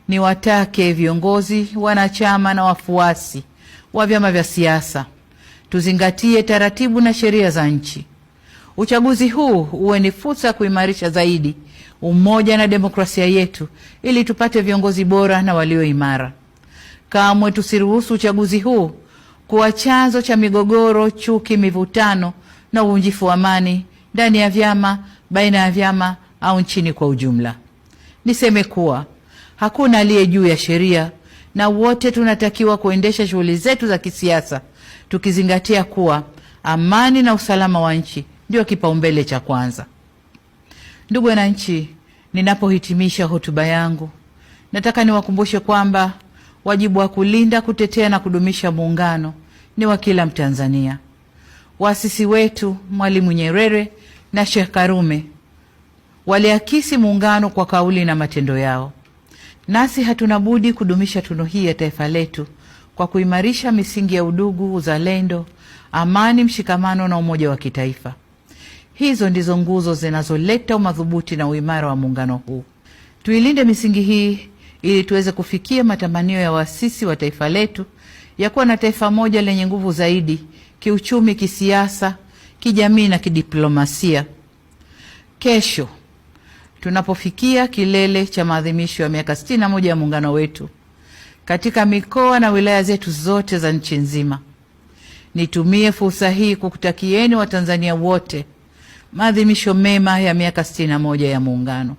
niwatake viongozi, wanachama na wafuasi wa vyama vya siasa tuzingatie taratibu na sheria za nchi. Uchaguzi huu uwe ni fursa ya kuimarisha zaidi umoja na demokrasia yetu ili tupate viongozi bora na walio imara. Kamwe tusiruhusu uchaguzi huu kuwa chanzo cha migogoro, chuki, mivutano na uvunjifu wa amani ndani ya vyama, baina ya vyama au nchini kwa ujumla. Niseme kuwa hakuna aliye juu ya sheria na wote tunatakiwa kuendesha shughuli zetu za kisiasa tukizingatia kuwa amani na usalama wa nchi ndio kipaumbele cha kwanza. Ndugu wananchi, ninapohitimisha hotuba yangu, nataka niwakumbushe kwamba wajibu wa kulinda, kutetea na kudumisha muungano ni wa kila Mtanzania. Waasisi wetu Mwalimu Nyerere na Sheikh Karume waliakisi muungano kwa kauli na matendo yao. Nasi hatuna budi kudumisha tunu hii ya taifa letu kwa kuimarisha misingi ya udugu, uzalendo, amani, mshikamano na umoja wa kitaifa. Hizo ndizo nguzo zinazoleta umadhubuti na uimara wa muungano huu. Tuilinde misingi hii ili tuweze kufikia matamanio ya waasisi wa taifa letu ya kuwa na taifa moja lenye nguvu zaidi kiuchumi, kisiasa, kijamii na kidiplomasia. Kesho tunapofikia kilele cha maadhimisho ya miaka 61 ya muungano wetu katika mikoa na wilaya zetu zote za nchi nzima, nitumie fursa hii kukutakieni Watanzania wote maadhimisho mema ya miaka 61 ya muungano.